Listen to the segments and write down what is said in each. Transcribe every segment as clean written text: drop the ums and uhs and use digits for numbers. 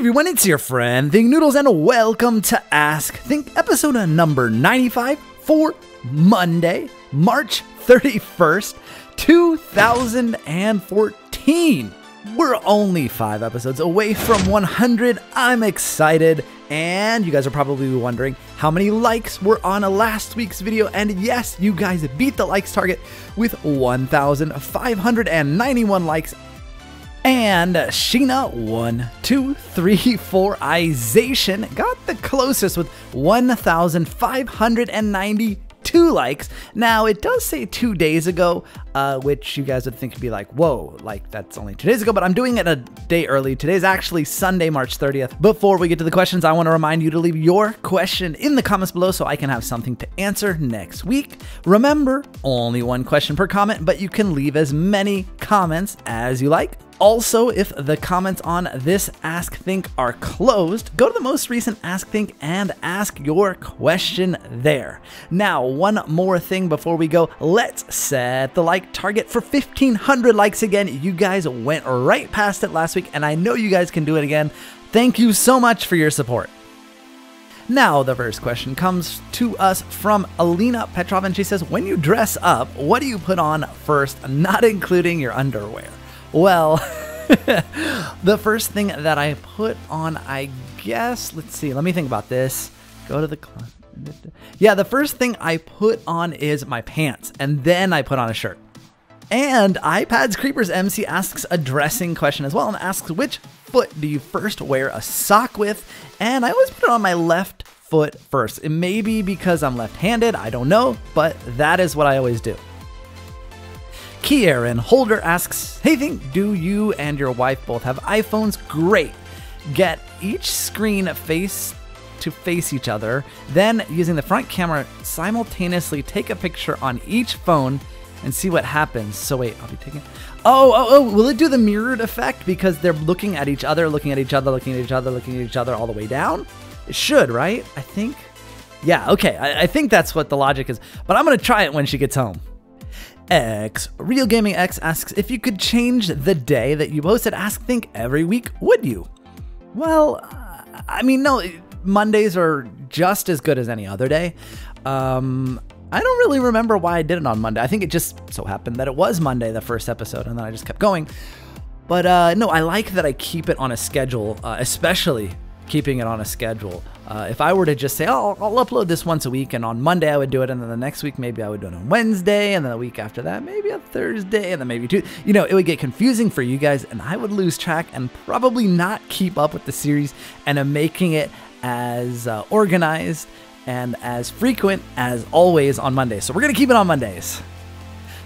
everyone, it's your friend Thinknoodles, and welcome to Ask Think, episode number 95 for Monday, March 31st, 2014. We're only 5 episodes away from 100. I'm excited, and you guys are probably wondering how many likes were on last week's video, and yes, you guys beat the likes target with 1,591 likes. And Sheena12345ization got the closest with 1,592 likes. Now, it does say 2 days ago, which you guys would think would be like, whoa, like that's only 2 days ago, but I'm doing it a day early. Today's actually Sunday, March 30th. Before we get to the questions, I want to remind you to leave your question in the comments below so I can have something to answer next week. Remember, only one question per comment, but you can leave as many comments as you like. Also, if the comments on this Ask Think are closed, go to the most recent Ask Think and ask your question there. Now, one more thing before we go, let's set the like target for 1,500 likes again. You guys went right past it last week, and I know you guys can do it again. Thank you so much for your support. Now, the first question comes to us from Alina Petrov, and she says, when you dress up, what do you put on first, not including your underwear? Well, the first thing that I put on, I guess, let's see, let me think about this. Go to the closet. Yeah, the first thing I put on is my pants, and then I put on a shirt. And iPads Creepers MC asks a dressing question as well, and asks, which foot do you first wear a sock with? And I always put it on my left foot first. It may be because I'm left-handed, I don't know, but that is what I always do. Kieran Holder asks, hey Think, do you and your wife both have iPhones? Great. Get each screen face to face each other, then using the front camera, simultaneously take a picture on each phone and see what happens. So wait, I'll be taking... Oh, will it do the mirrored effect because they're looking at each other, looking at each other, looking at each other, looking at each other all the way down? It should, right? I think. Yeah, okay. I think that's what the logic is, but I'm going to try it when she gets home. Real Gaming X asks, if you could change the day that you posted Ask Think every week, would you? Well, I mean, no, Mondays are just as good as any other day. I don't really remember why I did it on Monday. I think it just so happened that it was Monday, the first episode, and then I just kept going. But no, I like that I keep it on a schedule, especially keeping it on a schedule. If I were to just say, oh, I'll upload this once a week, and on Monday I would do it, and then the next week maybe I would do it on Wednesday, and then the week after that maybe on Thursday, and then maybe Tuesday. You know, it would get confusing for you guys, and I would lose track and probably not keep up with the series, and I'm making it as organized and as frequent as always on Mondays. So we're going to keep it on Mondays.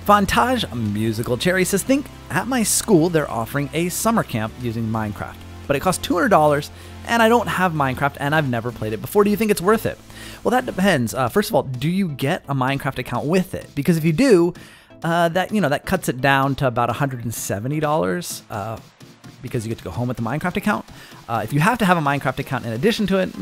Fontage Musical Cherry says, Think, at my school they're offering a summer camp using Minecraft, but it costs $200, and I don't have Minecraft, and I've never played it before. Do you think it's worth it? Well, that depends. First of all, do you get a Minecraft account with it? Because if you do, that cuts it down to about $170 because you get to go home with the Minecraft account. If you have to have a Minecraft account in addition to it,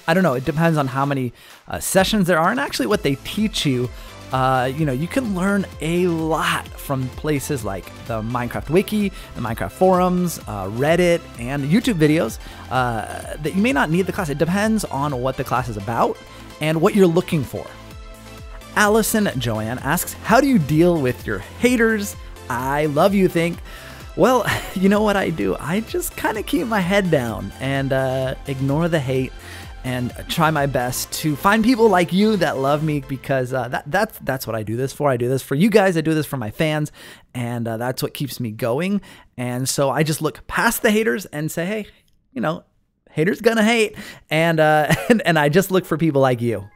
I don't know. It depends on how many sessions there are, and actually what they teach you. You can learn a lot from places like the Minecraft Wiki, the Minecraft forums, Reddit, and YouTube videos that you may not need the class. It depends on what the class is about and what you're looking for. Allison Joanne asks, how do you deal with your haters? I love you, Think. Well, you know what I do? I just kind of keep my head down and ignore the hate and try my best to find people like you that love me, because that's what I do this for. I do this for you guys. I do this for my fans, and that's what keeps me going. And so I just look past the haters and say, hey, haters gonna hate, and I just look for people like you.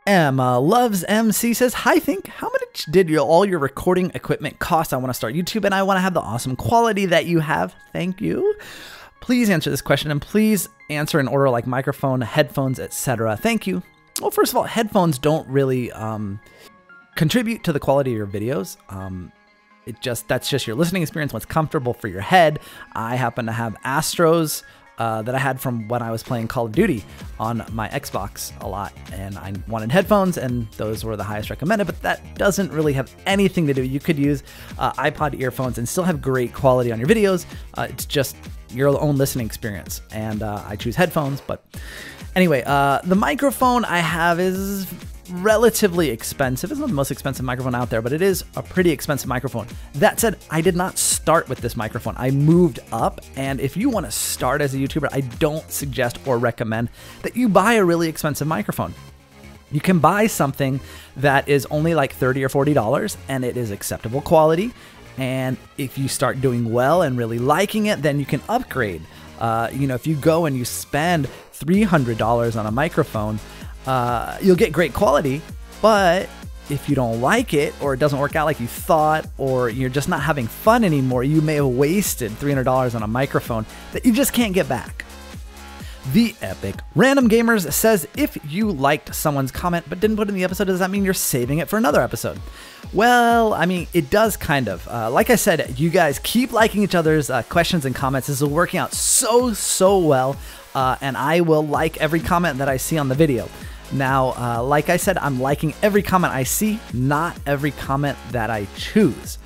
Emma Loves MC says, hi Think, how much did all your recording equipment cost? I want to start YouTube, and I want to have the awesome quality that you have. Thank you. Please answer this question, and please answer in order like microphone, headphones, etc. Thank you. Well, first of all, headphones don't really contribute to the quality of your videos. That's just your listening experience, what's comfortable for your head. I happen to have Astros that I had from when I was playing Call of Duty on my Xbox a lot, and I wanted headphones, and those were the highest recommended, but that doesn't really have anything to do. You could use iPod earphones and still have great quality on your videos. It's just your own listening experience. And I choose headphones, but anyway, the microphone I have is relatively expensive. It's not the most expensive microphone out there, but it is a pretty expensive microphone. That said, I did not start with this microphone. I moved up, and if you want to start as a YouTuber, I don't suggest or recommend that you buy a really expensive microphone. You can buy something that is only like $30 or $40 and it is acceptable quality. And if you start doing well and really liking it, then you can upgrade. If you go and you spend $300 on a microphone, you'll get great quality, but if you don't like it or it doesn't work out like you thought, or you're just not having fun anymore, you may have wasted $300 on a microphone that you just can't get back. The Epic Random Gamers says, if you liked someone's comment but didn't put it in the episode, does that mean you're saving it for another episode? Well, I mean, it does kind of. Like I said, you guys keep liking each other's questions and comments. This is working out so well, and I will like every comment that I see on the video. Now, like I said, I'm liking every comment I see, not every comment that I choose.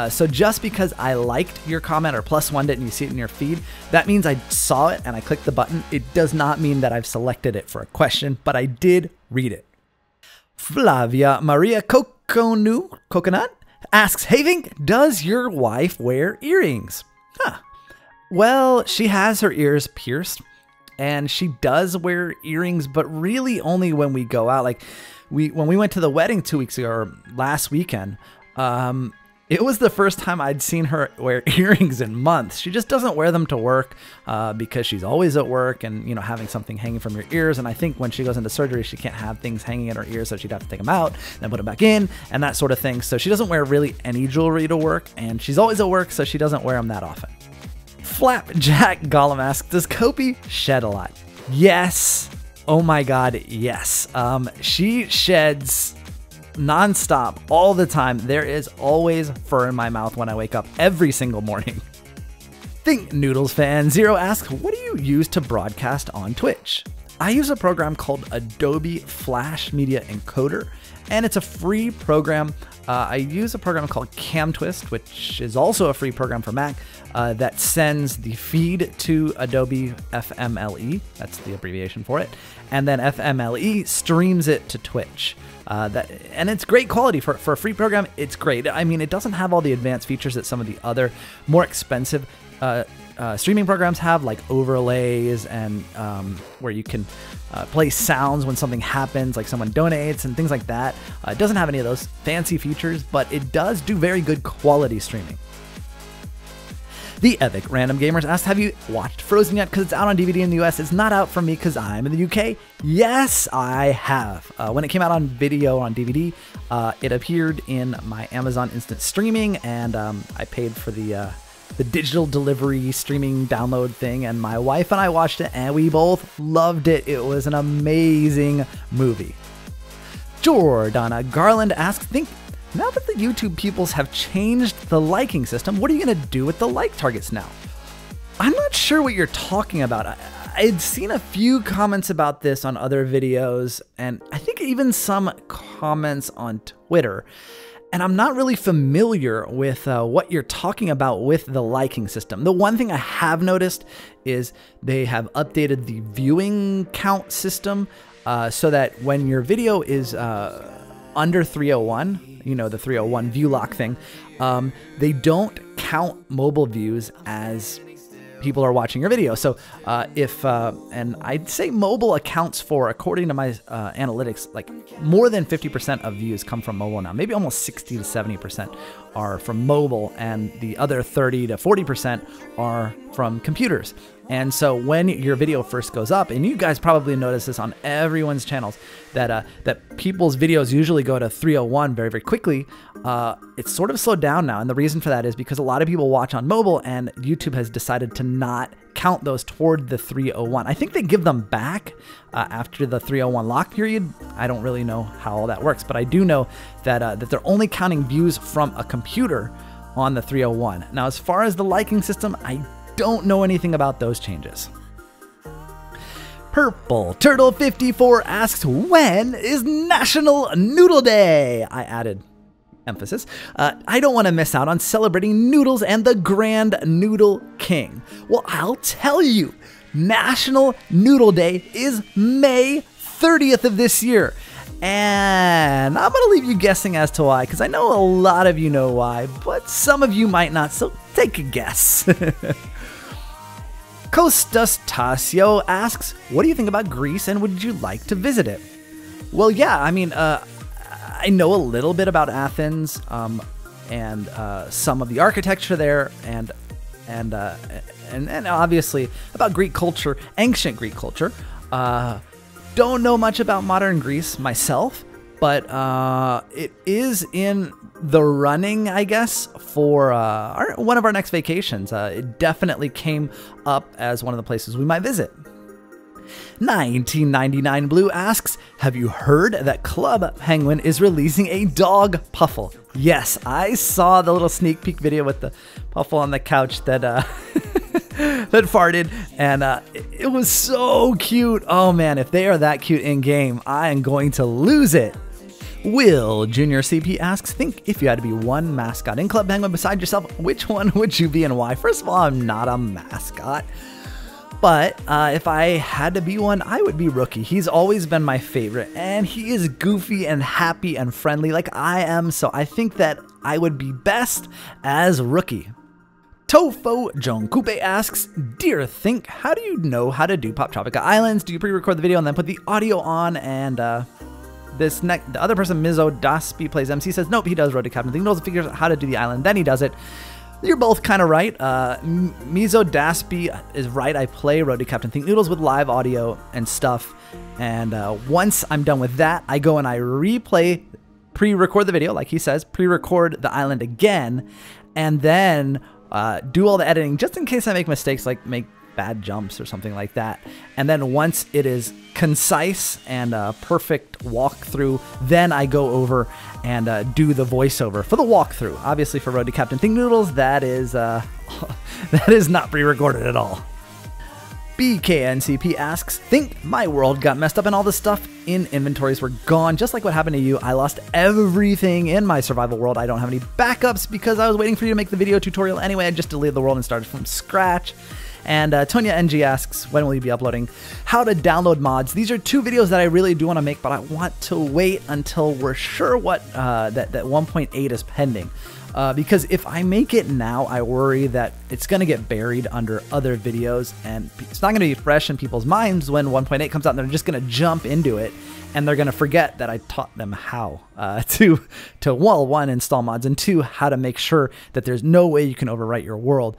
So just because I liked your comment or +1 it and you see it in your feed, that means I saw it and I clicked the button. It does not mean that I've selected it for a question, but I did read it. Flavia Maria Coconut asks, hey Vink, does your wife wear earrings? Well, she has her ears pierced and she does wear earrings, but really only when we go out. Like when we went to the wedding 2 weeks ago or last weekend, it was the first time I'd seen her wear earrings in months. She just doesn't wear them to work because she's always at work and, having something hanging from your ears. And I think when she goes into surgery, she can't have things hanging in her ears, so she'd have to take them out, then put them back in and that sort of thing. So she doesn't wear really any jewelry to work, and she's always at work, so she doesn't wear them that often. Flapjack Gollum asks, does Kopi shed a lot? Yes. Oh my God, yes. She sheds non-stop all the time. There is always fur in my mouth when I wake up every single morning. Thinknoodles fan 0 asks, what do you use to broadcast on Twitch? I use a program called Adobe Flash Media Encoder, and it's a free program. I use a program called CamTwist, which is also a free program for Mac, that sends the feed to Adobe FMLE. That's the abbreviation for it. And then FMLE streams it to Twitch. And it's great quality for a free program. It's great. I mean, it doesn't have all the advanced features that some of the other more expensive streaming programs have, like overlays and where you can play sounds when something happens, like someone donates and things like that. It doesn't have any of those fancy features, but it does do very good quality streaming. The Epic Random Gamers asked, have you watched Frozen yet? Because it's out on DVD in the US. It's not out for me because I'm in the UK. Yes, I have. When it came out on video on DVD, it appeared in my Amazon Instant Streaming, and I paid for the digital delivery streaming download thing, and my wife and I watched it, and we both loved it. It was an amazing movie. Jordana Garland asks, now that the YouTube peoples have changed the liking system, what are you going to do with the like targets now? I'm not sure what you're talking about. I'd seen a few comments about this on other videos, and I think even some comments on Twitter. And I'm not really familiar with what you're talking about with the liking system. The one thing I have noticed is they have updated the viewing count system so that when your video is under 301, the 301 view lock thing, they don't count mobile views as people are watching your video. So and I'd say mobile accounts for, according to my analytics, like more than 50% of views come from mobile now. Maybe almost 60 to 70% are from mobile, and the other 30 to 40% are from computers. And so when your video first goes up, and you guys probably notice this on everyone's channels, that people's videos usually go to 301 very, very quickly, it's sort of slowed down now. And the reason for that is because a lot of people watch on mobile, and YouTube has decided to not count those toward the 301. I think they give them back after the 301 lock period. I don't really know how all that works, but I do know that they're only counting views from a computer on the 301. Now, as far as the liking system, I don't know anything about those changes. Purple Turtle 54 asks, when is National Noodle Day? I added emphasis, I don't want to miss out on celebrating noodles and the Grand Noodle King. Well, I'll tell you, National Noodle Day is May 30th of this year. And I'm going to leave you guessing as to why, because I know a lot of you know why, but some of you might not, so take a guess. Kostas Tasio asks, what do you think about Greece and would you like to visit it? Well, yeah, I mean, I know a little bit about Athens and some of the architecture there and obviously about Greek culture, ancient Greek culture. Don't know much about modern Greece myself, but it is in the running, I guess, for one of our next vacations. It definitely came up as one of the places we might visit. 1999 Blue asks, have you heard that Club Penguin is releasing a dog Puffle? Yes, I saw the little sneak peek video with the Puffle on the couch that that farted, and it was so cute. Oh man, if they are that cute in game, I am going to lose it. Will Junior CP asks, think if you had to be one mascot in Club Penguin beside yourself, which one would you be and why? First of all, I'm not a mascot. But if I had to be one, I would be Rookie. He's always been my favorite, and he is goofy and happy and friendly like I am, so I think that I would be best as Rookie. Tofo Joan Coupe asks, dear Think, how do you know how to do Pop Tropica Islands? Do you pre-record the video and then put the audio on? And the other person, Mizo Daspi, plays MC, says, nope, he does Road to Captain Thinknoodles and figures out how to do the island, then he does it. You're both kind of right. Mizo Daspi is right. I play Road to Captain Thinknoodles with live audio and stuff. And once I'm done with that, I go and I replay, pre-record the video, like he says, pre-record the island again, and then do all the editing just in case I make mistakes, like make bad jumps or something like that. And then once it is concise and a perfect walkthrough, then I go over and do the voiceover for the walkthrough. Obviously for Road to Captain Thinknoodles, that is not pre-recorded at all. BKNCP asks, think my world got messed up and all the stuff in inventories were gone, just like what happened to you. I lost everything in my survival world. I don't have any backups because I was waiting for you to make the video tutorial anyway. I just deleted the world and started from scratch. And Tonya NG asks, when will you be uploading how to download mods? These are two videos that I really do want to make, but I want to wait until we're sure what that 1.8 is pending. Because if I make it now, I worry that it's going to get buried under other videos and it's not going to be fresh in people's minds when 1.8 comes out, and they're just going to jump into it and they're going to forget that I taught them how to well, one, install mods, and two, how to make sure that there's no way you can overwrite your world.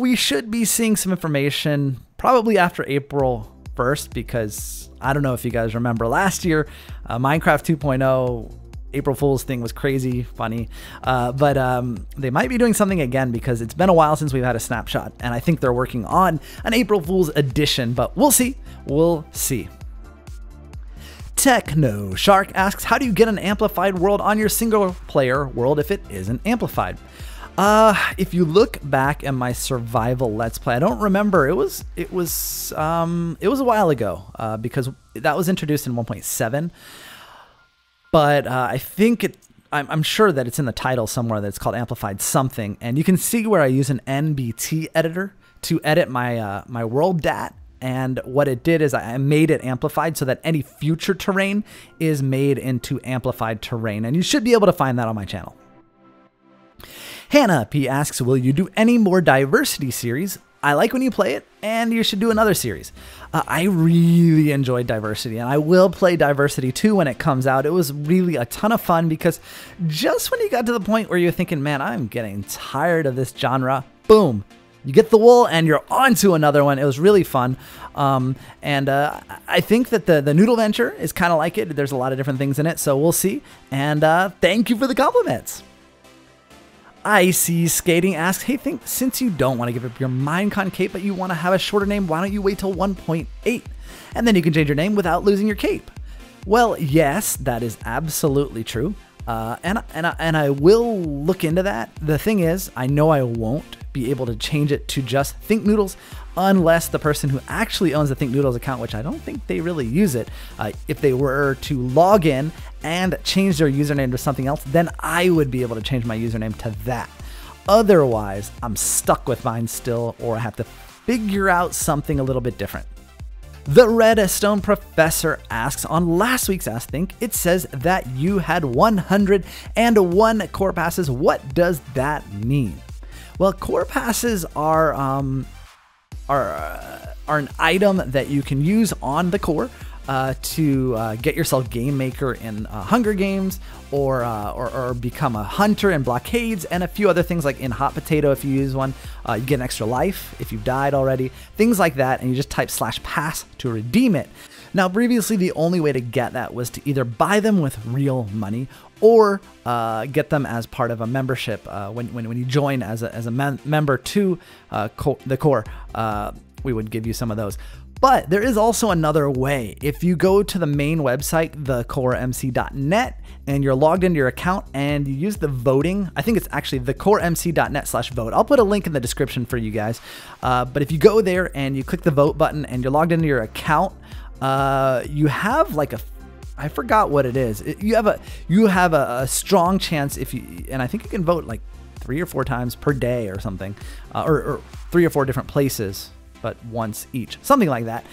We should be seeing some information probably after April 1st, because I don't know if you guys remember last year, Minecraft 2.0 April Fool's thing was crazy funny, but they might be doing something again because it's been a while since we've had a snapshot, and I think they're working on an April Fool's edition, but we'll see. We'll see. Techno Shark asks, how do you get an amplified world on your single player world if it isn't amplified? If you look back at my survival Let's Play, I don't remember. It was a while ago because that was introduced in 1.7. But I think I'm sure that it's in the title somewhere that it's called Amplified something, and you can see where I use an NBT editor to edit my my world dat. And what it did is I made it amplified so that any future terrain is made into amplified terrain, and you should be able to find that on my channel. Hannah P asks, will you do any more diversity series? I like when you play it, and you should do another series. I really enjoyed Diversity, and I will play Diversity 2 when it comes out. It was really a ton of fun because just when you got to the point where you're thinking, man, I'm getting tired of this genre, boom, you get the wool and you're on to another one. It was really fun. I think that the Noodle Venture is kind of like it. There's a lot of different things in it, so we'll see. And thank you for the compliments. Icy Skating asks, hey, Think, since you don't want to give up your Minecon cape, but you want to have a shorter name, why don't you wait till 1.8? And then you can change your name without losing your cape. Well, yes, that is absolutely true. And I will look into that. The thing is, I know I won't be able to change it to just Thinknoodles unless the person who actually owns the Thinknoodles account, which I don't think they really use it, if they were to log in and change their username to something else, then I would be able to change my username to that. Otherwise, I'm stuck with mine still, or I have to figure out something a little bit different. The Redstone Professor asks, on last week's Ask Think, it says that you had 101 core passes. What does that mean? Well, core passes are an item that you can use on the core to get yourself Game Maker in Hunger Games, or become a hunter in Blockades, and a few other things like in Hot Potato. If you use one, you get an extra life if you've died already, things like that, and you just type /pass to redeem it. Now, previously, the only way to get that was to either buy them with real money or get them as part of a membership. When you join as a member to the core, we would give you some of those. But there is also another way. If you go to the main website, thecoremc.net, and you're logged into your account and you use the voting, I think it's actually thecoremc.net/vote. I'll put a link in the description for you guys. But if you go there and you click the vote button and you're logged into your account, you have like I forgot what it is. You have a strong chance and I think you can vote like 3 or 4 times per day or something, or 3 or 4 different places, but once each, something like that.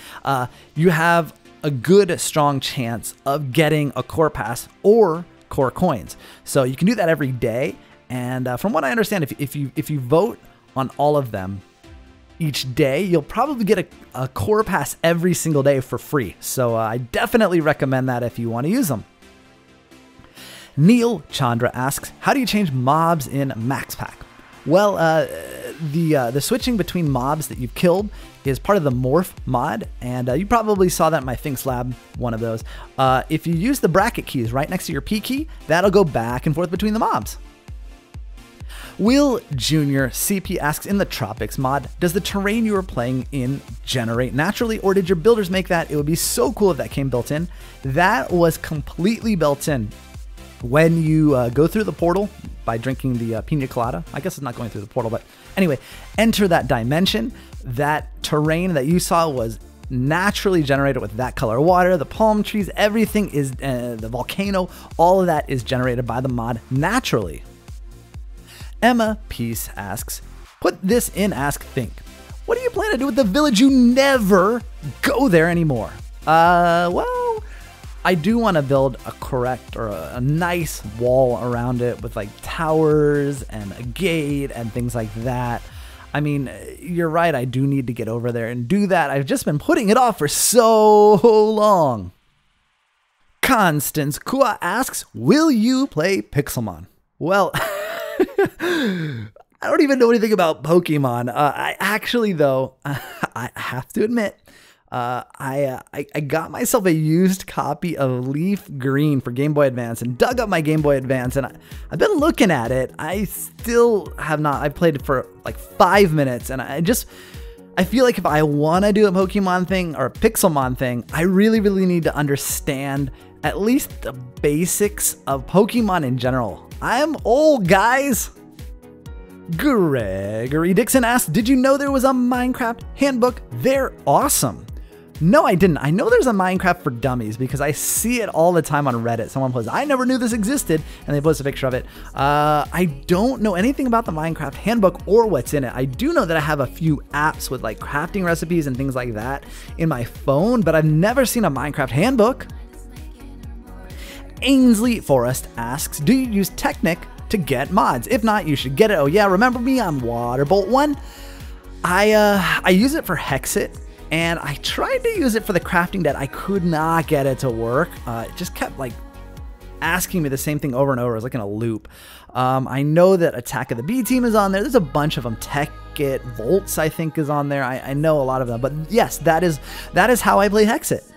You have a good, strong chance of getting a core pass or core coins. So you can do that every day. And from what I understand, if you vote on all of them each day, you'll probably get a core pass every single day for free. So I definitely recommend that if you want to use them. Neil Chandra asks, how do you change mobs in Max Pack? Well, the switching between mobs that you've killed is part of the morph mod, and you probably saw that in my Thinks Lab, one of those. If you use the bracket keys right next to your P key, that'll go back and forth between the mobs. Will Jr. CP asks, in the Tropics mod, does the terrain you are playing in generate naturally, or did your builders make that? It would be so cool if that came built in. That was completely built in. When you go through the portal by drinking the pina colada, I guess it's not going through the portal, but anyway, enter that dimension. That terrain that you saw was naturally generated with that color water, the palm trees, everything is, the volcano, all of that is generated by the mod naturally. Emma Peace asks, put this in Ask Think. What do you plan to do with the village? You never go there anymore. Well, I do want to build a nice wall around it with like towers and a gate and things like that. I mean, you're right, I do need to get over there and do that. I've just been putting it off for so long. Constance Kua asks, will you play Pixelmon? Well, I don't even know anything about Pokemon. I actually, though, I have to admit, I got myself a used copy of Leaf Green for Game Boy Advance and dug up my Game Boy Advance, and I've been looking at it. I still have not. I played it for like 5 minutes, and I feel like if I want to do a Pokemon thing or a Pixelmon thing, I really, really need to understand at least the basics of Pokemon in general. I'm old, guys. Gregory Dixon asks, did you know there was a Minecraft handbook? They're awesome. No, I didn't. I know there's a Minecraft for dummies because I see it all the time on Reddit. Someone posts, I never knew this existed, and they post a picture of it. I don't know anything about the Minecraft handbook or what's in it. I do know that I have a few apps with like crafting recipes and things like that in my phone, but I've never seen a Minecraft handbook. Ainsley Forrest asks, do you use Technic to get mods? If not, you should get it. Oh yeah, remember me? I'm Waterbolt1. I use it for Hexit, and I tried to use it for the crafting debt. I could not get it to work. It just kept like asking me the same thing over and over. It was like in a loop. I know that Attack of the B Team is on there. There's a bunch of them. Tech-It, Volts, I think, is on there. I know a lot of them, but yes, that is how I play Hexit.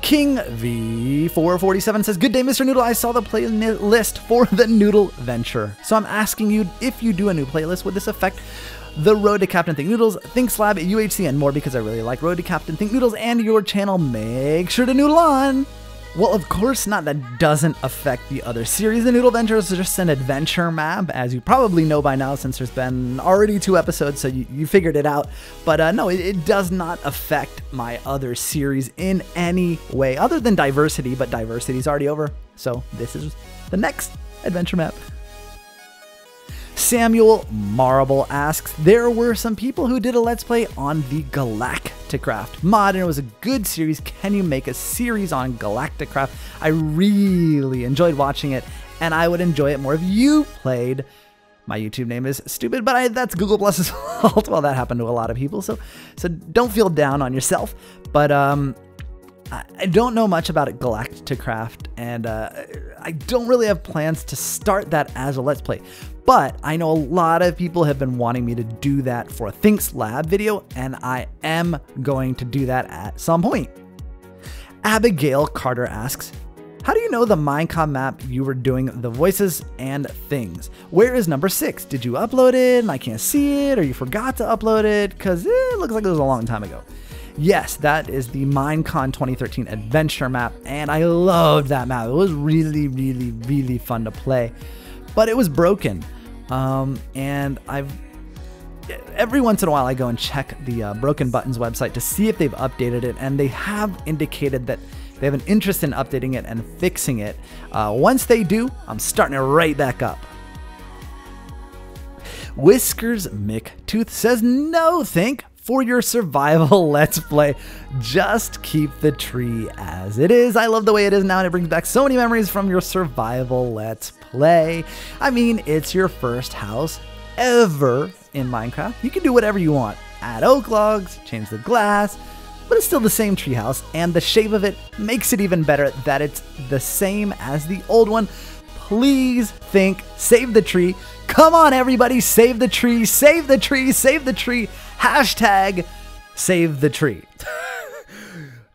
King V447 says, good day, Mr. Noodle. I saw the playlist for the Noodle Venture. So I'm asking you, if you do a new playlist, would this affect the Road to Captain Thinknoodles, Thinks Lab, UHC, and more? Because I really like Road to Captain Thinknoodles and your channel. Make sure to noodle on. Well, of course not. That doesn't affect the other series. The Noodle Adventure is just an adventure map, as you probably know by now, since there's been already 2 episodes, so you figured it out. But no, it does not affect my other series in any way, other than diversity, but diversity is already over. So this is the next adventure map. Samuel Marble asks, there were some people who did a Let's Play on the Galacticraft mod, and it was a good series. Can you make a series on Galacticraft? I really enjoyed watching it, and I would enjoy it more if you played. My YouTube name is stupid, but that's Google Plus's fault. Well, that happened to a lot of people, so don't feel down on yourself. But I don't know much about Galacticraft, and I don't really have plans to start that as a Let's Play. But I know a lot of people have been wanting me to do that for a Thinks Lab video, and I am going to do that at some point. Abigail Carter asks, how do you know the Minecraft map you were doing the voices and things? Where is number 6? Did you upload it and I can't see it, or you forgot to upload it? Because it looks like it was a long time ago. Yes, that is the Minecon 2013 adventure map, and I loved that map. It was really, really, really fun to play, but it was broken. And every once in a while I go and check the Broken Buttons website to see if they've updated it, and they have indicated that they have an interest in updating it and fixing it. Once they do, I'm starting it right back up. Whiskers McTooth says, no, for your survival Let's Play, just keep the tree as it is. I love the way it is now, and it brings back so many memories from your survival Let's Play. I mean, it's your first house ever in Minecraft. You can do whatever you want. Add oak logs, change the glass, but it's still the same tree house, and the shape of it makes it even better that it's the same as the old one. Please save the tree. Come on, everybody, save the tree, save the tree, save the tree. Hashtag save the tree.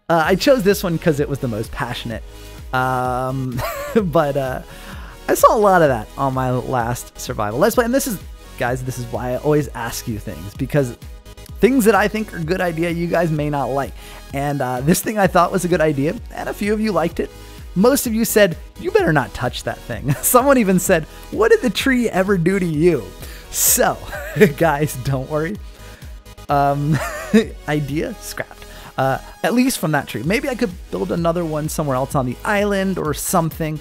I chose this one because it was the most passionate. But I saw a lot of that on my last survival Let's Play. And this is, guys, this is why I always ask you things, because things that I think are a good idea, you guys may not like. And this thing I thought was a good idea, and a few of you liked it. Most of you said, you better not touch that thing. Someone even said, what did the tree ever do to you? So, guys, don't worry. Idea scrapped. At least from that tree. Maybe I could build another one somewhere else on the island or something.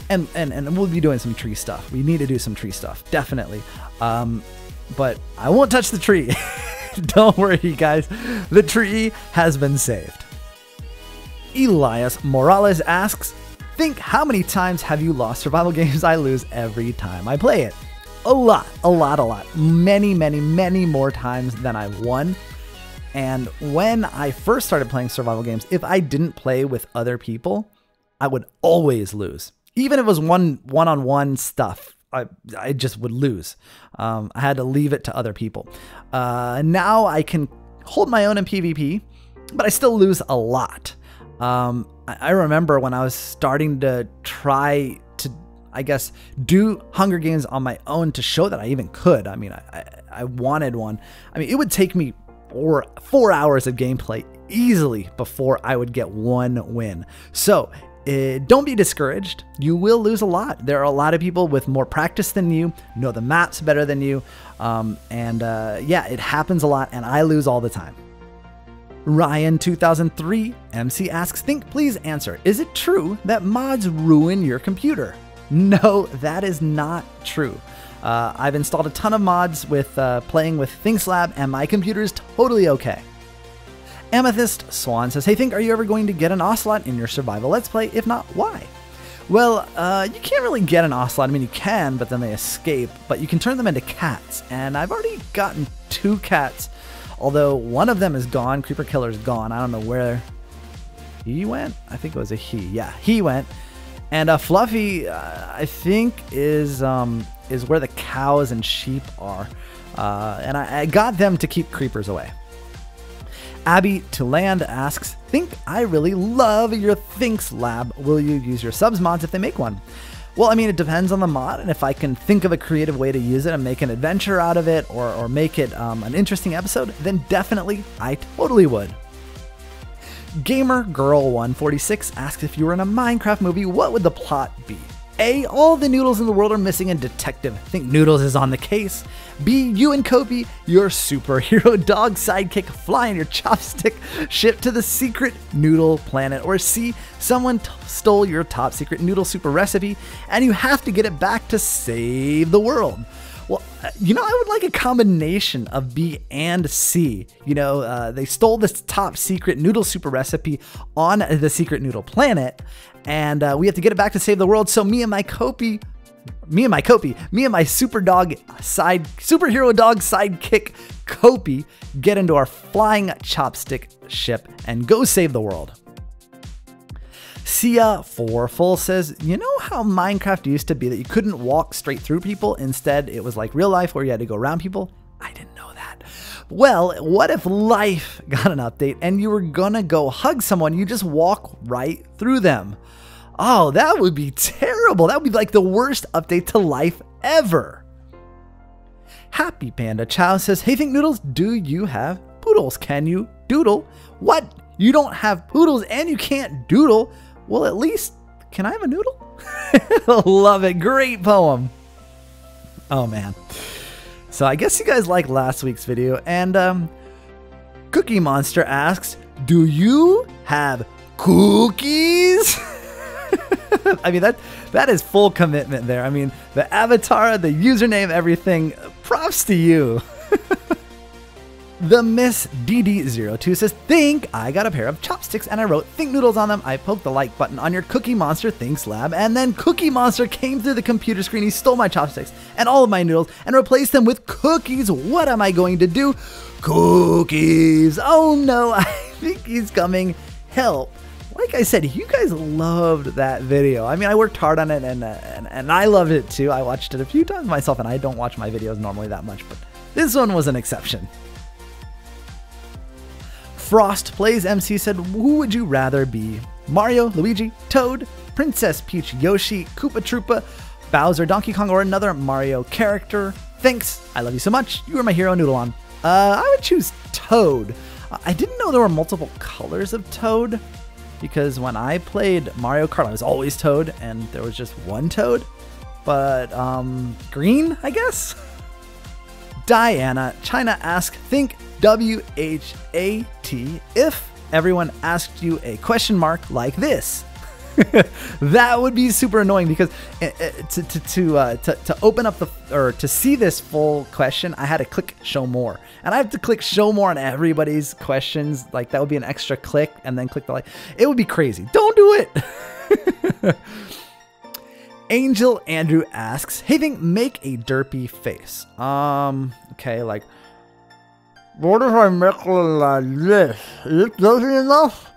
And we'll be doing some tree stuff. We need to do some tree stuff, definitely. But I won't touch the tree. Don't worry, guys. The tree has been saved. Elias Morales asks, how many times have you lost survival games? I lose every time I play it. A lot. Many, many, many more times than I've won. And when I first started playing survival games, if I didn't play with other people, I would always lose. Even if it was one-on-one stuff, I just would lose. I had to leave it to other people. Now I can hold my own in PvP, but I still lose a lot. I remember when I was starting to try to, I guess, do Hunger Games on my own to show that I even could. I mean, I wanted one. I mean, it would take me 4 hours of gameplay easily before I would get one win. So don't be discouraged. You will lose a lot. There are a lot of people with more practice than you, know the maps better than you. Yeah, it happens a lot, and I lose all the time. Ryan 2003 MC asks, please answer. Is it true that mods ruin your computer? No, that is not true. I've installed a ton of mods with playing with Thinks Lab, and my computer is totally okay. Amethyst Swan says, are you ever going to get an ocelot in your survival Let's Play? If not, why? Well, you can't really get an ocelot. I mean, you can, but then they escape. But you can turn them into cats, and I've already gotten 2 cats. Although one of them is gone. Creeper Killer's gone. I don't know where he went. I think it was a he. Yeah, he went. And Fluffy, I think, is where the cows and sheep are. And I got them to keep creepers away. Abby to Land asks, I really love your Thinks Lab. Will you use your subs mods if they make one? Well, I mean, it depends on the mod, and if I can think of a creative way to use it and make an adventure out of it, or make it an interesting episode, then definitely, I totally would. Gamer Girl 146 asks, if you were in a Minecraft movie, what would the plot be? A, all the noodles in the world are missing and Detective Thinknoodles is on the case. B, you and Kobe, your superhero dog sidekick, fly in your chopstick ship to the secret noodle planet. Or C, someone stole your top secret noodle super recipe and you have to get it back to save the world. Well, you know, I would like a combination of B and C. You know, they stole this top secret noodle super recipe on the secret noodle planet, and we have to get it back to save the world. So me and my superhero dog sidekick Kopi get into our flying chopstick ship and go save the world. Sia Forful says, you know how Minecraft used to be that you couldn't walk straight through people? Instead, it was like real life where you had to go around people? I didn't know that. Well, what if life got an update and you were gonna go hug someone, you just walk right through them? Oh, that would be terrible. That would be like the worst update to life ever. Happy Panda Chow says, hey Thinknoodles, do you have poodles? Can you doodle? What? You don't have poodles and you can't doodle? Well, at least, can I have a noodle? Love it. Great poem. Oh, man. So I guess you guys liked last week's video. And Cookie Monster asks, do you have cookies? I mean, that is full commitment there. I mean, the avatar, the username, everything. Props to you. The Miss DD02 says, think I got a pair of chopsticks and I wrote Thinknoodles on them. I poked the like button on your Cookie Monster Thinks Lab and then Cookie Monster came through the computer screen. He stole my chopsticks and all of my noodles and replaced them with cookies. What am I going to do? Cookies. Oh no, I think he's coming. Help. Like I said, you guys loved that video. I mean, I worked hard on it and I loved it too. I watched it a few times myself and I don't watch my videos normally that much, but this one was an exception. Frost Plays MC said, who would you rather be? Mario, Luigi, Toad, Princess Peach, Yoshi, Koopa Troopa, Bowser, Donkey Kong, or another Mario character? Thanks. I love you so much. You are my hero, Noodle. I would choose Toad. I didn't know there were multiple colors of Toad because when I played Mario Kart, I was always Toad and there was just one Toad, but green, I guess? Diana China asks, think WHAT if everyone asked you a question mark like this. That would be super annoying because to open up to see this full question, I had to click show more, and I have to click show more on everybody's questions. Like that would be an extra click, and then click the like. It would be crazy. Don't do it. Angel Andrew asks, hey Think, make a derpy face. Okay, like, what if I make one like this? Is it derpy enough?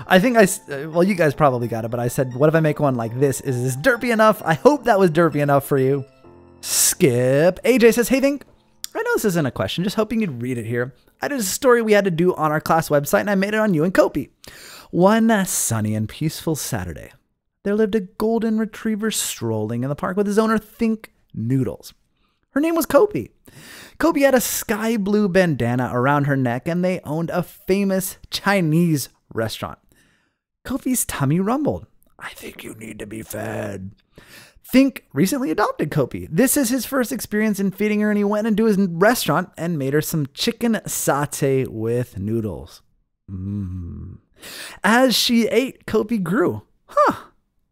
I think well, you guys probably got it, but I said, what if I make one like this? Is this derpy enough? I hope that was derpy enough for you. Skip. AJ says, hey Think, I know this isn't a question, just hoping you'd read it here. I did a story we had to do on our class website, and I made it on you and Kopi. One sunny and peaceful Saturday, there lived a golden retriever strolling in the park with his owner, Thinknoodles. Her name was Kopi. Kopi had a sky blue bandana around her neck, and they owned a famous Chinese restaurant. Kopi's tummy rumbled. I think you need to be fed. Think recently adopted Kopi. This is his first experience in feeding her, and he went into his restaurant and made her some chicken satay with noodles. As she ate, Kopi grew. Huh.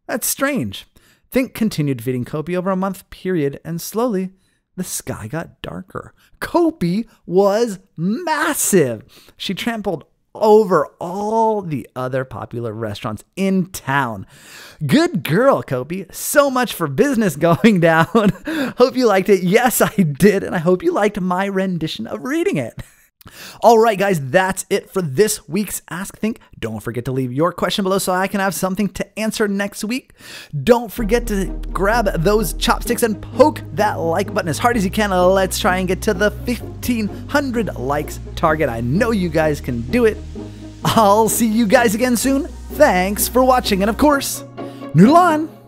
That's strange. Think continued feeding Kopi over a month period, and slowly the sky got darker. Kopi was massive. She trampled over all the other popular restaurants in town. Good girl, Kopi. So much for business going down. Hope you liked it. Yes, I did, and I hope you liked my rendition of reading it. All right, guys, that's it for this week's Ask Think. Don't forget to leave your question below so I can have something to answer next week. Don't forget to grab those chopsticks and poke that like button as hard as you can. Let's try and get to the 1,500 likes target. I know you guys can do it. I'll see you guys again soon. Thanks for watching, and of course, noodle on!